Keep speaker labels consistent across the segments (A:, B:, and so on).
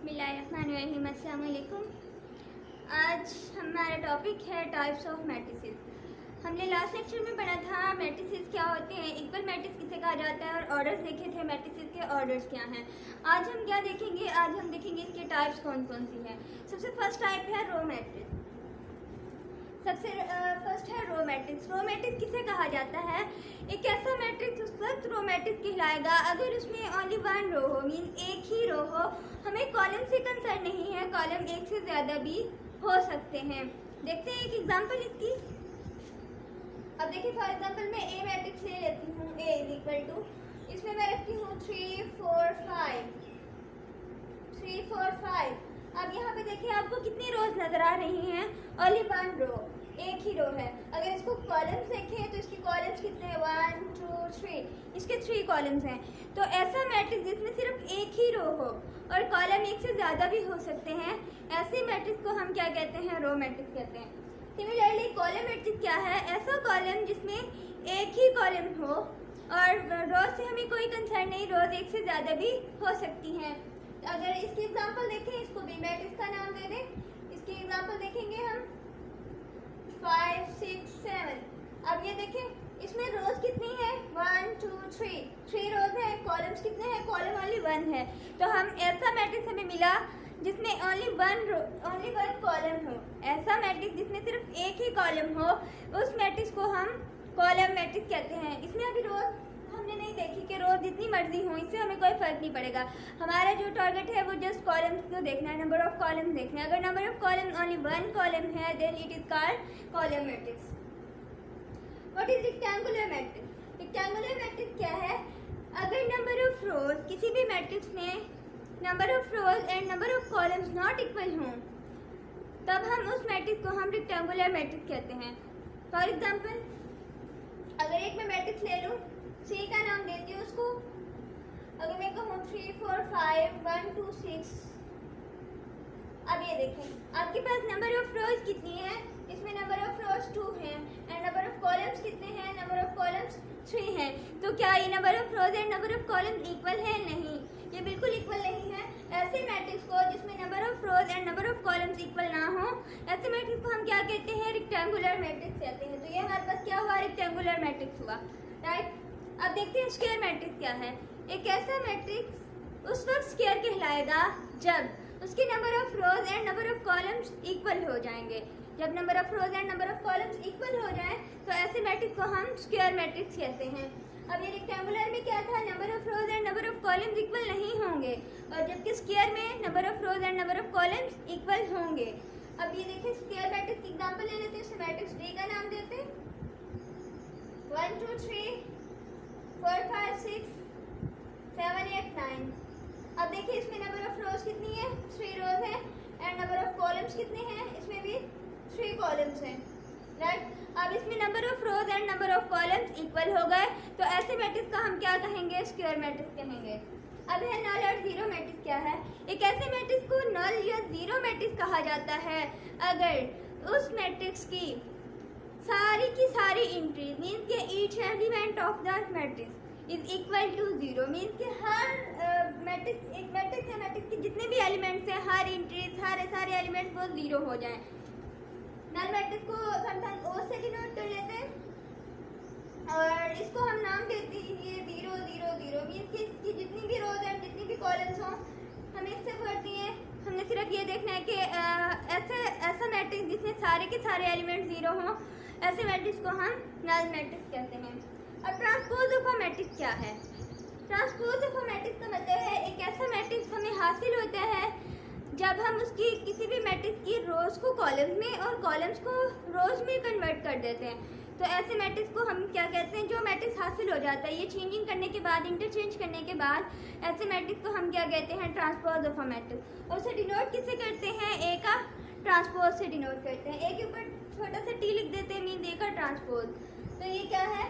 A: बिस्मिल्लाहिर्रहमानिर्रहीम। अस्सलाम वालेकुम। आज हमारा टॉपिक है टाइप्स ऑफ मैट्रिसेस। हमने लास्ट लेक्चर में पढ़ा था मैट्रिसेस क्या होते हैं, इक्वल मैट्रिक्स किसे कहा जाता है और ऑर्डर्स देखे थे मैट्रिसेस के ऑर्डर्स क्या हैं। आज हम क्या देखेंगे, आज हम देखेंगे इसके टाइप्स कौन कौन सी हैं। सबसे फर्स्ट टाइप है रो मैट्रिक्स। सबसे फर्स्ट है रो मैट्रिक्स। रो मैट्रिक्स किसे कहा जाता है? एक ऐसा मैट्रिक्स उस वक्त रो मैट्रिक्स कहलाएगा अगर उसमें ओनली वन रो हो, मीन एक ही रो हो। हमें कॉलम से कंसर्न नहीं है, कॉलम एक से ज़्यादा भी हो सकते हैं। देखते हैं एक एग्जांपल इसकी। अब देखिए फॉर एग्जांपल मैं ए मैट्रिक्स ले लेती हूँ, ए इज इक्वल टू, इसमें मैं रखती हूँ 3 4 5 3 4 5। अब यहाँ पे देखिए आपको कितनी रोज नजर आ रही हैं? ओनली वन रो, एक ही रो है। अगर इसको कॉलम्स देखें तो इसकी कॉलम्स कितने हैं? 1 2 3, इसके 3 कॉलम्स हैं। तो ऐसा मैट्रिक्स जिसमें सिर्फ एक ही रो हो और कॉलम एक से ज़्यादा भी हो सकते हैं, ऐसे मैट्रिक्स को हम क्या कहते हैं? रो मैट्रिक्स कहते हैं। सिमिलरली कॉलम मैट्रिक्स क्या है? ऐसा कॉलम जिसमें एक ही कॉलम हो और रोज से हमें कोई कंसर्न नहीं, रोज एक से ज़्यादा भी हो सकती हैं। अगर इसकी एग्जांपल देखें, इसको बी मैट्रिक्स का नाम दे दें। इसकी एग्जांपल देखेंगे हम 5 6 7। अब ये देखें इसमें रोज कितनी है? 1 2 3 रोज है। कॉलम्स कितने हैं? कॉलम ओनली 1 है। तो हम ऐसा मैट्रिक्स हमें मिला जिसमें ओनली वन कॉलम हो। ऐसा मैट्रिक्स जिसमें सिर्फ एक ही कॉलम हो, उस मैट्रिक्स को हम कॉलम मैट्रिक्स कहते हैं। इसमें अभी रोज हमने नहीं देखी कि रोज जितनी मर्जी हो, इससे हमें कोई फर्क नहीं पड़ेगा। हमारा जो टारगेट है वो जस्ट कॉलम्स को देखना है, नंबर ऑफ कॉलम्स देखना है। अगर number of column only one column है then it is called column matrix. What is rectangular matrix? Rectangular matrix क्या है? अगर नंबर ऑफ रोज किसी भी मैट्रिक्स में number of rows and number of columns not equal हों, तब हम उस मैट्रिक्स को हम रेक्टेंगुलर मैट्रिक्स कहते हैं। फॉर एग्जाम्पल अगर एक मैं मैट्रिक्स ले लूँ, सी का नाम देती हूँ उसको। अगर मैं कहूँ 3 4 5 1 2 6। अब ये देखें आपके पास नंबर ऑफ रोज कितनी है? इसमें नंबर ऑफ रोज 2 हैं एंड नंबर ऑफ कॉलम्स कितने हैं? नंबर ऑफ कॉलम्स 3 हैं। तो क्या ये number of rows and number of columns equal है? नहीं, ये बिल्कुल इक्वल नहीं है। ऐसे मैट्रिक्स को जिसमें number of rows and number of columns equal ना हो, ऐसे मैट्रिक्स को हम क्या कहते हैं? रेक्टेंगुलर मैट्रिक्स कहते हैं। तो ये हमारे पास क्या हुआ? रेक्टेंगुलर मैट्रिक्स हुआ, राइट। अब देखते हैं स्क्वायर मैट्रिक्स क्या है। एक ऐसा मैट्रिक्स उस वक्त स्क्वायर कहलाएगा जब उसके number of rows and number of columns equal हो जाएंगे। जब number of rows and number of columns equal हो जाए तो ऐसे मैट्रिक्स को हम स्क्वायर मैट्रिक्स कहते हैं। अब ये रेक्टेंगुलर में क्या था? Number of rows and number of columns equal नहीं होंगे, और जबकि स्क्वायर में number of rows and number of columns equal होंगे। अब ये देखिए स्क्वायर मैट्रिक्स की एग्जांपल ले लेते हैं। इसे मैट्रिक्स डी का नाम देते हैं। 1 2 3 4 5 6 7 8 9। अब देखिए इसमें नंबर ऑफ रोज कितनी है? 3 रोज है एंड नंबर ऑफ कॉलम्स कितने हैं? इसमें भी 3 कॉलम्स हैं, राइट। अब इसमें number of rows and number of columns equal हो गए, तो ऐसे मैट्रिक्स का हम क्या कहेंगे? स्क्वायर मैट्रिक्स कहेंगे। अब है नल और जीरो मैट्रिक्स क्या है? एक ऐसे मैट्रिक्स को नल या जीरो मैट्रिक्स कहा जाता है अगर उस मैट्रिक्स की सारी एंट्री मीन्स के each element of the matrix is equal to zero. Means के हर मैट्रिक्स, एक मैट्रिक्स है, मैट्रिक्स के जितने भी एलिमेंट्स हैं, हर एंट्री सारे एलिमेंट्स वो जीरो हो जाएं। नल मैट्रिक्स को समटाइम्स ओ से डिनोट कर लेते हैं और इसको हम नाम देते हैं ये 0 0 0। मीन्स कि इसकी जितनी भी रोज एंड जितनी भी कॉलम्स हों हमें इससे भरती हैं। हमने सिर्फ ये देखना है कि ऐसा मैट्रिक्स जिसमें सारे के सारे एलिमेंट जीरो हों, ऐसे मैट्रिक्स को हम नल मैट्रिक्स कहते हैं। अब ट्रांसपोज ऑफ अ मैट्रिक्स क्या है? ट्रांसपोज ऑफ अ मैट्रिक्स का मतलब है एक ऐसा मैट्रिक्स हमें हासिल होता है जब हम उसकी किसी भी मैट्रिक्स की रोज को कॉलम्स में और कॉलम्स को रोज में कन्वर्ट कर देते हैं। तो ऐसे मैट्रिक्स को हम क्या कहते हैं? जो मैट्रिक्स हासिल हो जाता है ये चेंजिंग करने के बाद, इंटरचेंज करने के बाद, ऐसे मैट्रिक्स को हम क्या कहते हैं? Transpose of a matrix. और उसे डिनोट किससे करते हैं? ए का ट्रांसपोज से डिनोट करते हैं। ए के ऊपर छोटा सा टी लिख देते हैं, मीन ए का ट्रांसपोज। तो ये क्या है?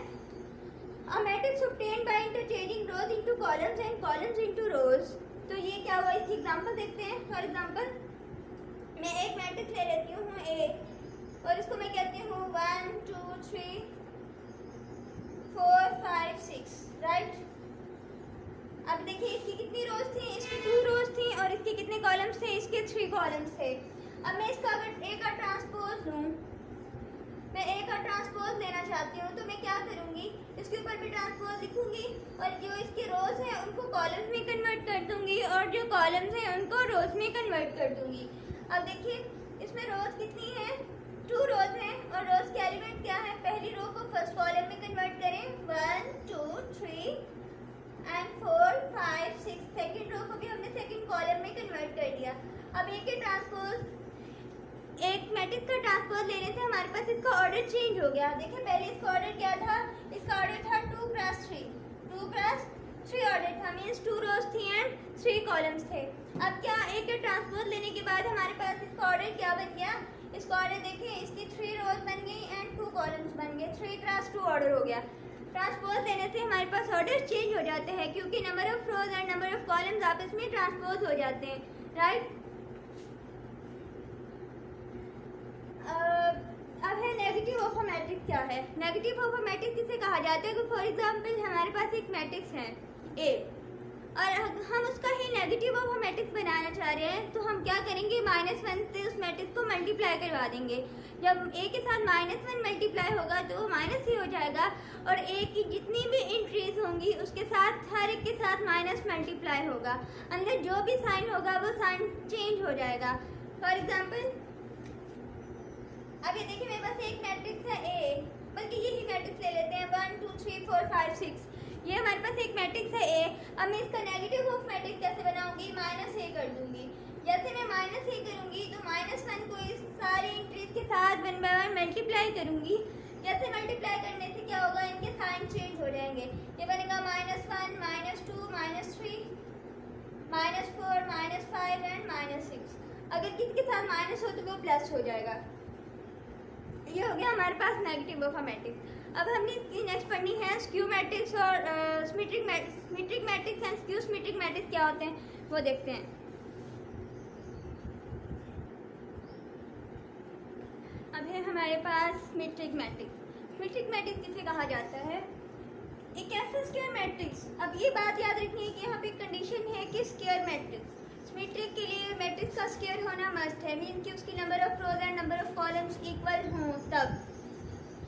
A: A matrix obtained by interchanging rose into columns and columns into रोज। तो ये क्या हुआ? इसकी एग्जांपल देखते हैं। फॉर एग्जांपल मैं एक मैट्रिक्स ले लेती हूँ ए और इसको मैं कहती हूँ 1 2 3 4 5 6, राइट। अब देखिए इसकी कितनी रोज थी? इसकी 2 रोज थी और इसके कितने कॉलम्स 3 कॉलम्स थे। अब मैं इसका अगर ए का ट्रांसपोज लूँ, मैं ए का ट्रांसपोज लेना चाहती हूँ, तो मैं क्या करूँगी, इसके ऊपर भी ट्रांसपोज लिखूँगी और जो इसके रोज हैं उनको कॉलम्स में कन्वर्ट कर दूँगी और जो कॉलम्स हैं उनको रोज में कन्वर्ट कर दूँगी। अब देखिए इसमें रोज कितनी है, 2 रोज हैं और रोज के एलिमेंट क्या है, पहली रो को फर्स्ट कॉलम में कन्वर्ट करें, 1 2 3 एंड 4 5 6, सेकंड रो को भी हमने सेकंड कॉलम में कन्वर्ट कर दिया। अब एक ही ट्रांसपोज, एक मैट्रिक्स का ट्रांसपोज लेने से हमारे पास इसका ऑर्डर चेंज हो गया। देखिए पहले इसका ऑर्डर क्या था, इसका ऑर्डर था 2 क्रॉस 3 ऑर्डर था, मीन्स 2 रोज थी एंड 3 कॉलम्स थे। अब क्या एक ट्रांसपोज लेने के बाद हमारे पास इसका ऑर्डर क्या बन गया, इसका ऑर्डर देखिए, इसकी 3 रोज बन गई एंड 2 कॉलम्स बन गए, 3 क्रॉस 2 ऑर्डर हो गया। ट्रांसपोज लेने से हमारे पास ऑर्डर चेंज हो जाते हैं क्योंकि number of rows and number of columns आपस में ट्रांसपोज हो जाते हैं, राइट। अब है नेगेटिव ऑफ अ मैट्रिक्स क्या है। नेगेटिव ऑफ अ मैट्रिक्स किसे कहा जाता है कि फॉर एग्जांपल हमारे पास एक मैट्रिक्स है ए और हम उसका ही नेगेटिव ऑफ अ मैट्रिक्स बनाना चाह रहे हैं, तो हम क्या करेंगे, -1 से उस मैट्रिक्स को मल्टीप्लाई करवा देंगे। जब ए के साथ -1 मल्टीप्लाई होगा तो वो माइनस ही हो जाएगा और ए की जितनी भी एंट्रीज होंगी उसके साथ हर एक के साथ माइनस मल्टीप्लाई होगा, अंदर जो भी साइन होगा वो साइन चेंज हो जाएगा। फॉर एग्जाम्पल अब ये देखिए मेरे पास एक मैट्रिक्स है ए, बल्कि यही मैट्रिक्स ले लेते हैं 1 2 3 4 5 6, ये हमारे पास एक मैट्रिक्स है ए। अब मैं इसका नेगेटिव ऑफ मैट्रिक्स कैसे बनाऊंगी, -a कर दूंगी। जैसे मैं -a करूंगी तो -1 को इस सारी एंट्रीज के साथ 1 बाय 1 मल्टीप्लाई करूंगी। जैसे मल्टीप्लाई करने से क्या होगा, इनके साइन चेंज हो जाएंगे, ये बनेगा -1 -2 -3 -4 -5 एंड -6। अगर किसी के साथ माइनस हो तो वो प्लस हो जाएगा। ये हो गया हमारे पास नेगेटिव ऑफ अ मैट्रिक्स। अब हमने इसकी नेक्स्ट पढ़नी है स्क्यू मैट्रिक्स और symmetric matrix and skew symmetric matrix क्या होते हैं वो देखते हैं। अब है हमारे पास सिमेट्रिक मैट्रिक्स। सिमेट्रिक मैट्रिक्स किसे कहा जाता है, एक ऐसा स्क्वायर मैट्रिक्स। अब ये बात याद रखनी है कि यहाँ पे कंडीशन है कि स्क्वायर मैट्रिक्स, सिमेट्रिक के लिए मैट्रिक्स का स्क्वायर होना मस्ट है, मीन कि उसकी number of rows and number of columns equal हों, तब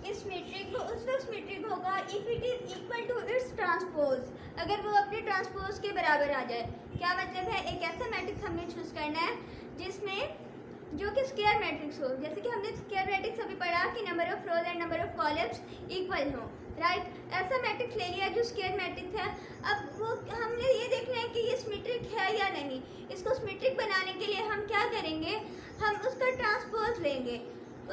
A: इस सिमेट्रिक को उस वक्त सिमेट्रिक होगा if it is equal to its transpose, अगर वो अपने ट्रांसपोज के बराबर आ जाए। क्या मतलब है, एक ऐसा मैट्रिक्स हमने चूज करना है जिसमें जो कि स्क्वायर मैट्रिक्स हो, जैसे कि हमने स्क्वायर मैट्रिक्स अभी पढ़ा कि number of rows and number of columns equal हो, राइट। ऐसा मैट्रिक्स ले लिया जो स्क्वायर मैट्रिक्स है। अब वो हमने ये देखना है कि ये सिमेट्रिक है या नहीं। इसको सिमेट्रिक बनाने के लिए हम क्या करेंगे, हम उसका ट्रांसपोज लेंगे।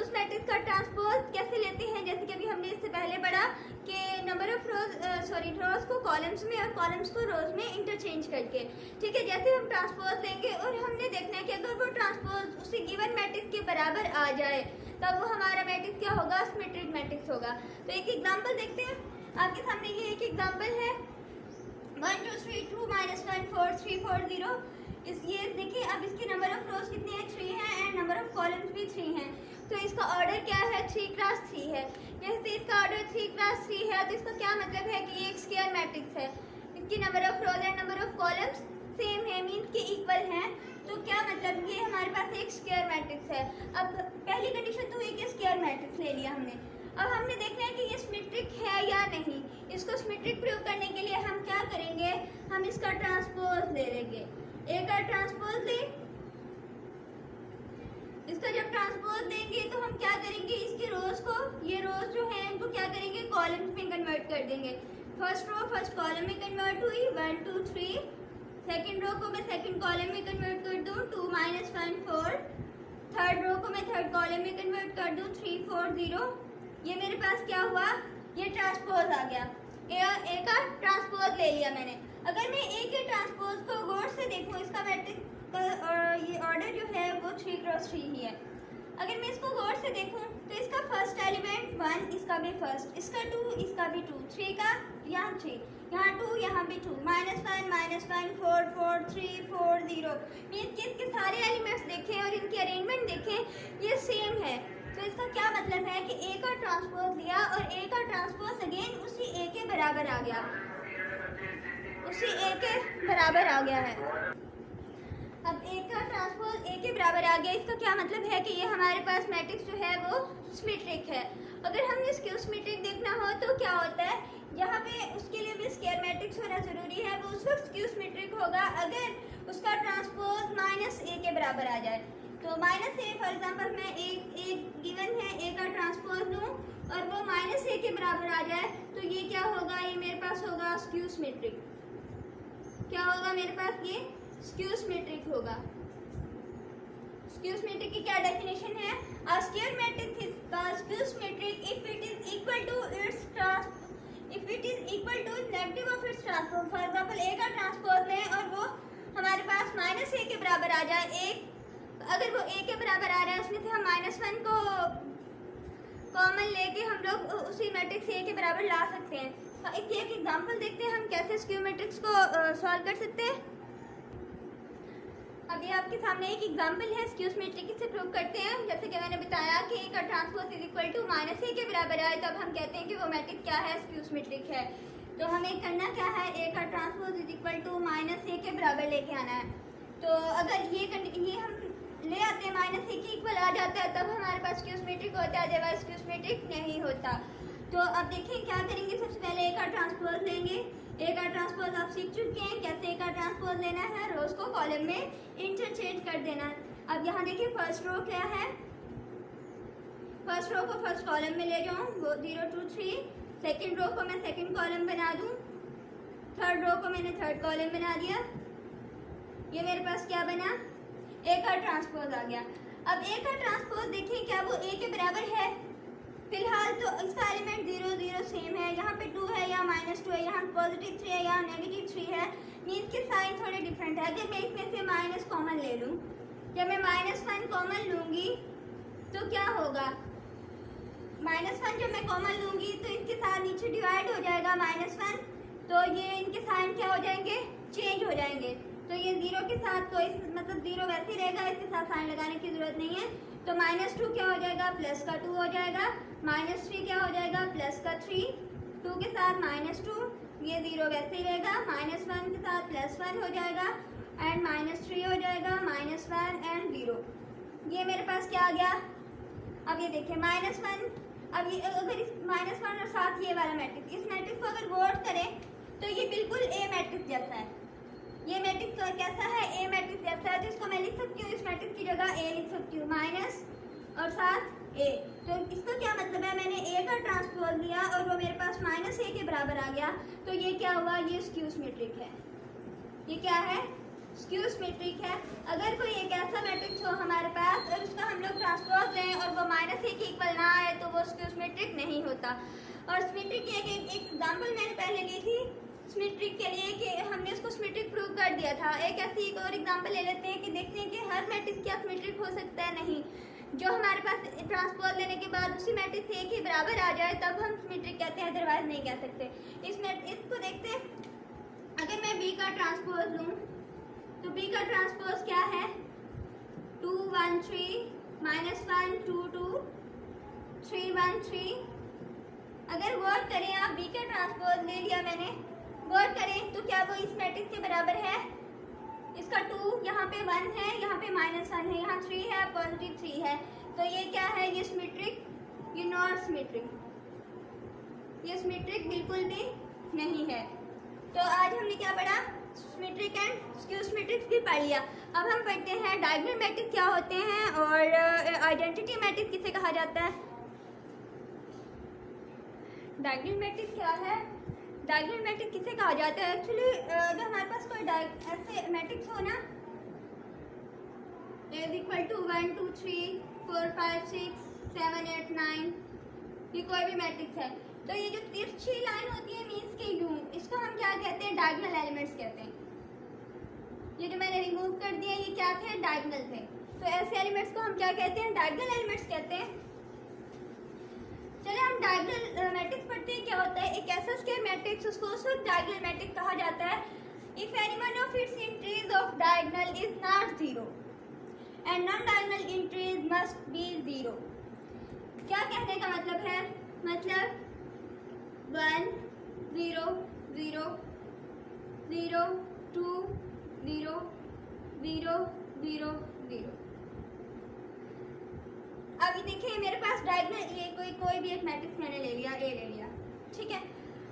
A: उस मैट्रिक्स का ट्रांसपोज कैसे लेते हैं, जैसे कि अभी हमने इससे पहले पढ़ा कि नंबर ऑफ रोज को कॉलम्स में और कॉलम्स को रोज में इंटरचेंज करके, ठीक है। जैसे हम ट्रांसपोज लेंगे और हमने देखना है कि अगर वो ट्रांसपोज उसी गिवन मैट्रिक्स के बराबर आ जाए तब वो हमारा मैट्रिक्स क्या होगा, सिमेट्रिक मैट्रिक्स होगा। तो एक एग्जांपल देखते हैं, आपके सामने ये एक एग्जांपल है 1 2 3 2 -1 4 3 4 0। ये देखिए, अब इसके नंबर ऑफ रोज कितने हैं, 3 हैं एंड नंबर ऑफ कॉलम्स भी 3 हैं। तो इसका ऑर्डर क्या है, 3 क्रॉस 3 है। जैसे इसका ऑर्डर 3 क्रॉस 3 है तो इसका क्या मतलब है कि ये एक स्क्वायर मैट्रिक्स है, इसकी number of rows and number of columns same है, मीन के इक्वल हैं। तो क्या मतलब, ये हमारे पास एक स्क्वायर मैट्रिक्स है। अब पहली कंडीशन तो हुई कि स्क्वायर मैट्रिक्स ले लिया हमने। अब हमने देखना है कि ये सिमेट्रिक है या नहीं। इसको सिमेट्रिक प्रूव करने के लिए हम क्या करेंगे, हम इसका ट्रांसपोज ले लेंगे। ए का ट्रांसपोज ले, इसका जब ट्रांसपोज लेंगे तो हम क्या करेंगे, इसकी रोज को, ये रोज जो है इनको क्या करेंगे, कॉलम्स में कन्वर्ट कर देंगे। फर्स्ट रो फर्स्ट कॉलम में कन्वर्ट हुई 1 2 3, सेकंड रो को मैं सेकंड कॉलम में कन्वर्ट कर दूं 2 -1 4, थर्ड रो को मैं थर्ड कॉलम में कन्वर्ट कर दूं 3 4 0। ये मेरे पास क्या हुआ, ये ट्रांसपोज आ गया। ए का ट्रांसपोज ले लिया मैंने। अगर मैं ए के ट्रांसपोज को गौर से देखूं, इसका मैट्रिक्स ये ऑर्डर जो है वो 3 क्रॉस 3 ही है। अगर मैं इसको गौर से देखूं तो इसका फर्स्ट एलिमेंट 1, इसका भी फर्स्ट, इसका 2, इसका भी 2, 3 का यहाँ 3, यहाँ 2, यहाँ भी 2, -1 4 4 3 4 0। मीन्स कि इसके सारे एलिमेंट्स देखें और इनकी अरेंजमेंट देखें, ये सेम है। तो इसका क्या मतलब है कि ए का ट्रांसपोज लिया और ए का ट्रांसपोज अगेन उसी ए के बराबर आ गया, उसी ए के बराबर आ गया है। अब ए का ट्रांसपोज ए के बराबर आ गया। इसका क्या मतलब है कि ये हमारे पास मैट्रिक्स जो है वो सिमेट्रिक है। अगर हमने स्क्यू सिमेट्रिक देखना हो तो क्या होता है, यहाँ पे उसके लिए भी स्क्वायर मैट्रिक्स होना जरूरी है। वो उस वक्त स्क्यू सिमेट्रिक होगा अगर उसका ट्रांसपोज माइनस ए के बराबर आ जाए। तो माइनस ए फॉर एग्जाम्पल मैं एक गिवन है ए का ट्रांसपोज लूँ और वो माइनस ए के बराबर आ जाए, तो ये क्या होगा, ये मेरे पास होगा स्क्यू सिमेट्रिक। क्या होगा मेरे पास, ये स्क्यू सिमेट्रिक होगा। स्क्यू सिमेट्रिक की क्या डेफिनेशन है, a square matrix is skew symmetric if it is equal to negative of its transpose. For example A का ट्रांसपोज लें और वो हमारे पास माइनस ए के बराबर आ जाए। अगर वो ए के बराबर आ रहा है उसमें से हम -1 को कॉमन लेके हम लोग उसी मैट्रिक्स ए के बराबर ला सकते हैं। तो एक एग्जांपल देखते हैं हम कैसे स्क्यू मैट्रिक्स को सॉल्व कर सकते हैं। अभी आपके सामने एक एग्जांपल है, स्क्यू सिमेट्रिक से प्रूव करते हैं। जैसे कि मैंने बताया कि ए का transpose is equal to minus A के बराबर आए, तब हम कहते हैं कि वो मैट्रिक्स क्या है, स्क्यू सिमेट्रिक है। तो हमें करना क्या है, ए का transpose is equal to minus A के बराबर लेके आना है। तो अगर ये हम ले आते हैं माइनस ए के इक्वल आ जाता है, तब हमारे पास स्क्यू सिमेट्रिक होता है, अदरवाइज स्क्यू सिमेट्रिक नहीं होता। तो अब देखिए क्या करेंगे, सबसे पहले ए का ट्रांसपोज लेंगे। ए का ट्रांसपोज आप सीख चुके हैं कैसे ए का ट्रांसपोज लेना है, रोज को कॉलम में इंटरचेंज कर देना है। अब यहाँ देखिए फर्स्ट रो क्या है, फर्स्ट रो को फर्स्ट कॉलम में ले जाऊँ, वो 0 2 3। सेकेंड रो को मैं सेकेंड कॉलम बना दूँ, थर्ड रो को मैंने थर्ड कॉलम बना दिया। ये मेरे पास क्या बना, ए का ट्रांसपोज आ गया। अब ए का ट्रांसपोज देखिए क्या वो ए के बराबर है, फिलहाल तो इसका एलिमेंट 0 0 सेम है। यहाँ पे 2 है, यहाँ -2 है, यहाँ पॉजिटिव 3 है, यहाँ नेगेटिव 3 है। मीन्स के साइन थोड़े डिफरेंट है। अगर मैं इसमें से माइनस कॉमन ले लूँ, जब मैं -1 कॉमन लूँगी तो क्या होगा, -1 जब मैं कॉमन लूँगी तो इनके साथ नीचे डिवाइड हो जाएगा -1, तो ये इनके साइन क्या हो जाएंगे, चेंज हो जाएंगे। तो ये 0 के साथ कोई मतलब 0 वैसे ही रहेगा, इसके साथ साइन लगाने की जरूरत नहीं है। तो -2 क्या हो जाएगा, प्लस का 2 हो जाएगा। -3 क्या हो जाएगा, प्लस का 3, 2 के साथ -2, ये 0 वैसे ही रहेगा। -1 के साथ +1 हो जाएगा एंड -3 हो जाएगा, -1 एंड 0। ये मेरे पास क्या आ गया, अब ये देखिए -1। अब ये अगर इस -1 और साथ ये वाला मैट्रिक्स, इस मैट्रिक्स को अगर वर्ड करें तो ये बिल्कुल ए मैट्रिक्स जैसा है। ये मैट्रिक्स तो कैसा है, ए मैट्रिक्स जैसा है। तो इसको मैं लिख सकती हूँ, इस मैट्रिक्स की जगह ए लिख सकती हूँ, माइनस और साथ ए। तो इसका क्या मतलब है, मैंने ए का ट्रांसपोज लिया और वो मेरे पास -a के बराबर आ गया, तो ये क्या हुआ, ये स्क्यू सिमेट्रिक है। ये क्या है, स्क्यू सिमेट्रिक है। अगर कोई एक ऐसा मैट्रिक्स हो हमारे पास और उसका हम लोग ट्रांसपोज लें और वो -a के इक्वल ना आए, तो वो स्क्यू सिमेट्रिक नहीं होता। और सिमेट्रिक की एक एग्जाम्पल मैंने पहले ली थी सिमेट्रिक के लिए कि हमने उसको सिमेट्रिक प्रूव कर दिया था। एक ऐसी एक और एग्जांपल ले लेते हैं कि देखते हैं कि हर मैट्रिक्स क्या सिमेट्रिक हो सकता है, नहीं। जो हमारे पास ट्रांसपोज लेने के बाद उसी मैट्रिक्स ए के बराबर आ जाए तब हम सिमेट्रिक कहते हैं, अदरवाइज नहीं कह सकते। इसको देखते हैं, अगर मैं बी का ट्रांसपोज लूँ तो बी का ट्रांसपोज क्या है, 2 1 3 -1 2 2 3 1 3। अगर वर्क करें आप, बी का ट्रांसपोज ले लिया मैंने, वर्क करें तो क्या वो इस मैट्रिक्स के बराबर है। इसका 2 यहाँ पे 1 है, यहाँ पे -1 है, यहाँ 3 है, पॉजिटिव 3 है। तो ये क्या है, ये सिमेट्रिक, ये नॉट सिमेट्रिक, ये सिमेट्रिक बिल्कुल भी नहीं है। तो आज हमने क्या पढ़ा, सिमेट्रिक एंड स्क्यू सिमेट्रिक्स भी पढ़ लिया। अब हम पढ़ते हैं डायगोनल मैट्रिक्स क्या होते हैं और आइडेंटिटी मैट्रिक्स किसे कहा जाता है। डायगोनल मैट्रिक्स क्या है, डायगोनल मैट्रिक्स किसे कहा जाता है। एक्चुअली अगर हमारे पास कोई ऐसे मैट्रिक्स हो ना, = 1 2 3 4 5 6 7 8 9, ये कोई भी मैट्रिक्स है, तो ये जो तिरछी लाइन होती है मीन्स के यूं, इसको हम क्या कहते हैं, डायगोनल एलिमेंट्स कहते हैं। ये जो मैंने रिमूव कर दिया, ये क्या थे, डायगोनल थे। तो ऐसे एलिमेंट्स को हम क्या कहते हैं, डायगोनल एलिमेंट्स कहते हैं। चलिए हम डायगोनल मैट्रिक्स पढ़ते हैं, क्या होता है। एक ऐसा स्क्वायर मैट्रिक्स, उसको उस वक्त डायगोनल मैट्रिक्स कहा जाता है if any one of its entries of diagonal is not 0 and non diagonal entries must be 0। क्या कहने का मतलब है, मतलब 1 0 0 0 2 0 0 0 0। अभी देखिए मेरे पास डायगोनल ये कोई भी एक मैट्रिक्स मैंने ले लिया, ए ले लिया, ठीक है।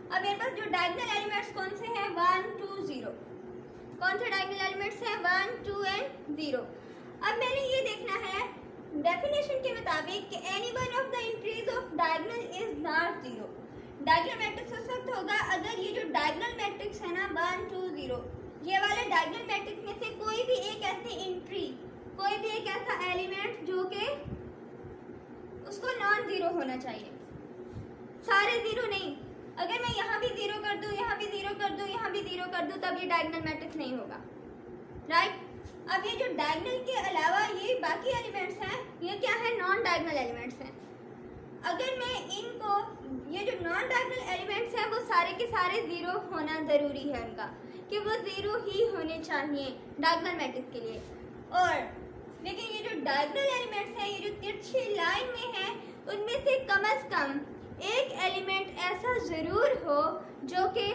A: अब मेरे पास जो डायगोनल एलिमेंट्स कौन से हैं, 1 2 0। कौन से डायगोनल एलिमेंट्स हैं, 1 2 एंड 0। अब मैंने ये देखना है डेफिनेशन के मुताबिक कि any one of the entries of diagonal is not 0। Diagonal matrix उस वक्त होगा अगर ये जो डायगोनल मैट्रिक्स है ना 1 2 0, ये वाले डायगोनल मैट्रिक्स में से कोई भी एक ऐसी एंट्री, कोई भी एक ऐसा एलिमेंट जो कि उसको नॉन जीरो होना चाहिए, सारे जीरो नहीं। अगर मैं यहाँ भी जीरो कर दूँ, यहाँ भी जीरो कर दूँ, यहाँ भी जीरो कर दूँ, तब ये डायगोनल मैट्रिक्स नहीं होगा, राइट। अब ये जो डायगोनल के अलावा ये बाकी एलिमेंट्स हैं, ये क्या है, नॉन डायगोनल एलिमेंट्स हैं। अगर मैं इनको, ये जो नॉन डायगोनल एलिमेंट्स हैं वो सारे के सारे जीरो होना ज़रूरी है उनका, कि वो जीरो ही होने चाहिए डायगोनल मैट्रिक्स के लिए। और लेकिन ये जो डायगोनल एलिमेंट्स हैं, ये जो तिरछी लाइन में हैं, उनमें से कम एक एलिमेंट ऐसा ज़रूर हो जो कि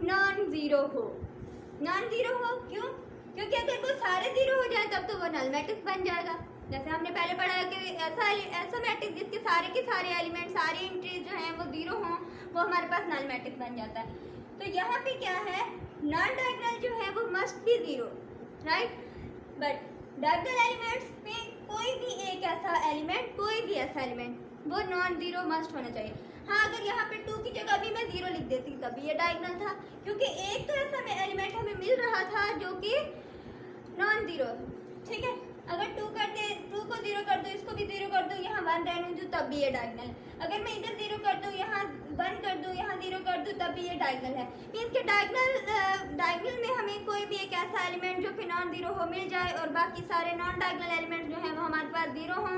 A: नॉन ज़ीरो हो। नॉन ज़ीरो हो क्यों? क्योंकि अगर वो सारे ज़ीरो हो जाए तब तो वो नल मैट्रिक्स बन जाएगा। जैसे हमने पहले पढ़ा है कि ऐसा मैट्रिक्स जिसके सारे के सारे एलिमेंट, सारी एंट्रीज जो हैं वो ज़ीरो हों, वो हमारे पास नल मैट्रिक्स बन जाता है। तो यहाँ पे क्या है, नॉन डायगोनल जो है वो must be zero, right. But diagonal elements में कोई भी एक ऐसा एलिमेंट, कोई भी ऐसा एलिमेंट वो नॉन जीरो मस्ट होना चाहिए। हाँ, अगर यहाँ पे 2 की जगह भी मैं 0 लिख देती तभी ये डायगोनल था, क्योंकि एक तो ऐसा एलिमेंट हमें मिल रहा था जो कि नॉन जीरो, ठीक है। अगर 2 को 0 कर दो, इसको भी 0 कर दो, यहाँ 1 रहने दूँ तब भी ये डायगोनल। अगर मैं इधर 0 कर दूँ, यहाँ 1 कर दूँ, यहाँ 0 कर दूँ, तब भी ये डायगोनल है। मीन्स के डायगोनल में हमें कोई भी एक ऐसा एलिमेंट जो कि नॉन जीरो हो मिल जाए और बाकी सारे नॉन डायगोनल एलिमेंट जो हैं वो हमारे पास 0 हों,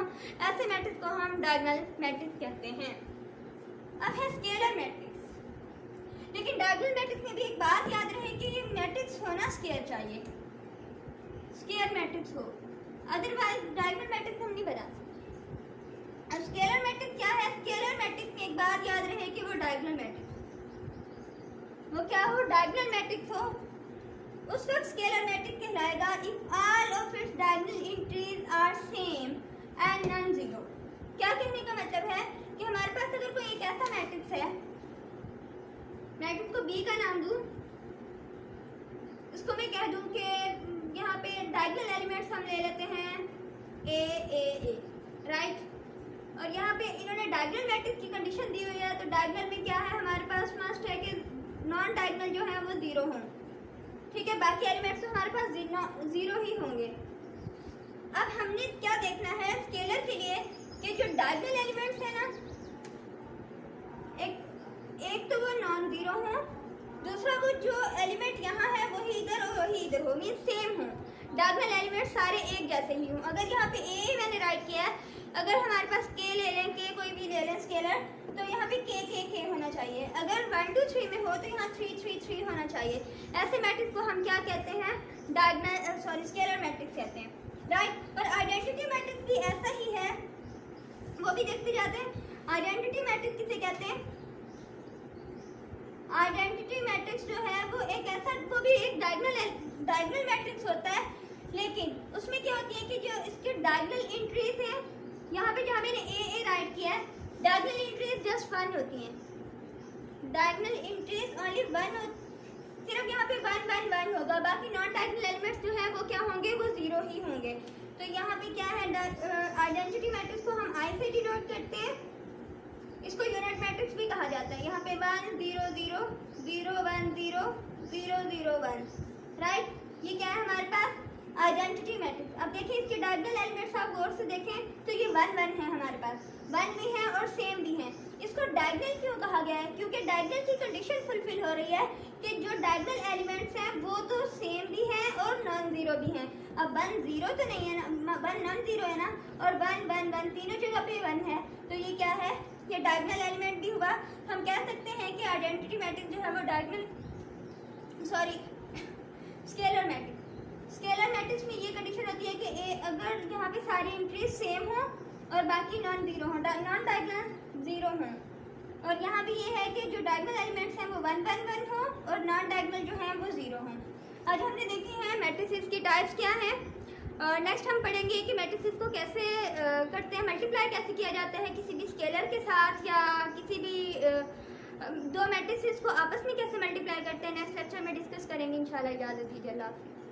A: ऐसे मैट्रिक्स को हम डायगोनल मैट्रिक्स कहते हैं। अब है स्केलर मैट्रिक्स। लेकिन डायगोनल मैट्रिक्स में भी एक बात याद रहे कि ये मैट्रिक्स होना स्केयर चाहिए, स्केयर मैट्रिक्स हो, अदरवाइज डायगोनल मैट्रिक्स हम नहीं बना सकते। अब स्केलर मैट्रिक्स क्या है? स्केलर मैट्रिक्स में एक बात याद रहे कि वो डायगोनल मैट्रिक्स, वो क्या हो, डायगोनल मैट्रिक्स हो, उस वक्त स्केलर मैट्रिक्स कहलाएगा if all of its diagonal entries are same and non zero. क्या कहने का मतलब है कि हमारे पास अगर कोई एक ऐसा मैट्रिक्स है, मैट्रिक्स को बी का नाम दूं, उसको मैं कह दूं कि यहाँ पे डायगोनल एलिमेंट्स हम ले लेते हैं ए, राइट। और यहाँ पे इन्होंने डायगोनल मैट्रिक्स की कंडीशन दी हुई है, तो डायगोनल में क्या है, हमारे पास मस्ट है कि नॉन डायगोनल जो है वो 0 हों, ठीक है। बाकी एलिमेंट्स तो हमारे पास 0 ही होंगे। अब हमने क्या देखना है स्केलर के लिए कि जो डायगोनल एलिमेंट्स है ना, एक तो वो नॉन जीरो हो, दूसरा वो जो एलिमेंट यहाँ है वही इधर और वही इधर हो, मीन सेम हो। डायगोनल एलिमेंट सारे एक जैसे ही हों। अगर यहाँ पे ए मैंने राइट किया है, अगर हमारे पास के ले लें, के कोई भी ले लें स्केलर, तो यहाँ पे के होना चाहिए। अगर 1 2 3 में हो तो यहाँ 3 3 3 होना चाहिए। ऐसे मैट्रिक्स को हम क्या कहते हैं, स्केलर मैट्रिक्स कहते हैं, राइट। और आइडेंटिटी मैट्रिक्स भी ऐसा ही है, वो भी देखते जाते हैं। आइडेंटिटी मैट्रिक्स किसे कहते हैं? आइडेंटिटी मैट्रिक्स जो है वो एक ऐसा, वो भी एक डायगोनल मैट्रिक्स होता है, लेकिन उसमें क्या होती है कि जो इसके डायगोनल एंट्रीज हैं, यहाँ पे जहाँ मैंने ए राइट किया है, डायगोनल एंट्रीज जस्ट 1 होती हैं, डायगोनल एंट्रीज ओनली 1 सिर्फ यहाँ पे 1 1 1 होगा। बाकी नॉन डायगोनल एलिमेंट्स जो है वो क्या होंगे, वो 0 ही होंगे। तो यहाँ पे क्या है, आइडेंटिटी मैट्रिक्स को हम आई से डिनोट करते हैं, इसको यूनिट मैट्रिक्स भी कहा जाता है। यहाँ पे 1 0 0 0 1 0 0 0 1, राइट। ये क्या है हमारे पास, आइडेंटिटी मैट्रिक्स। अब देखिए इसके डायगोनल एलिमेंट्स आप गौर से देखें तो ये 1 1 है, हमारे पास 1 भी है और सेम भी है। इसको डायगोनल क्यों कहा गया है? क्योंकि डायगोनल की कंडीशन फुलफिल हो रही है कि जो डायगोनल एलिमेंट्स हैं वो तो सेम भी हैं और नॉन जीरो भी हैं। अब 1 0 तो नहीं है ना, 1 नॉन जीरो है ना, और 1 1 1 तीनों जगह पे 1 है, तो ये क्या है, ये डायगोनल एलिमेंट भी हुआ। हम कह सकते हैं कि आइडेंटिटी मैट्रिक्स जो है वो स्केलर मैट्रिक्स। स्केलर मैट्रिक्स में ये कंडीशन होती है कि अगर यहाँ पे सारी एंट्रीज सेम हो और बाकी नॉन जीरो हो, नॉन डायगोनल 0 हो। और यहाँ भी ये है कि जो डायगोनल एलिमेंट्स हैं वो 1 1 1 हो और नॉन डायगोनल जो हैं वो 0 हो। आज हमने देखी है मैट्रिसेस की टाइप्स क्या हैं और नेक्स्ट हम पढ़ेंगे कि मैट्रिसेस को कैसे करते हैं, मल्टीप्लाई कैसे किया जाता है किसी भी स्केलर के साथ या किसी भी दो मैट्रिसेस को आपस में कैसे मल्टीप्लाई करते हैं। नेक्स्ट लेक्चर में डिस्कस करेंगे इंशाल्लाह। इजाज़त दीजिए, अल्लाह हाफ़िज़।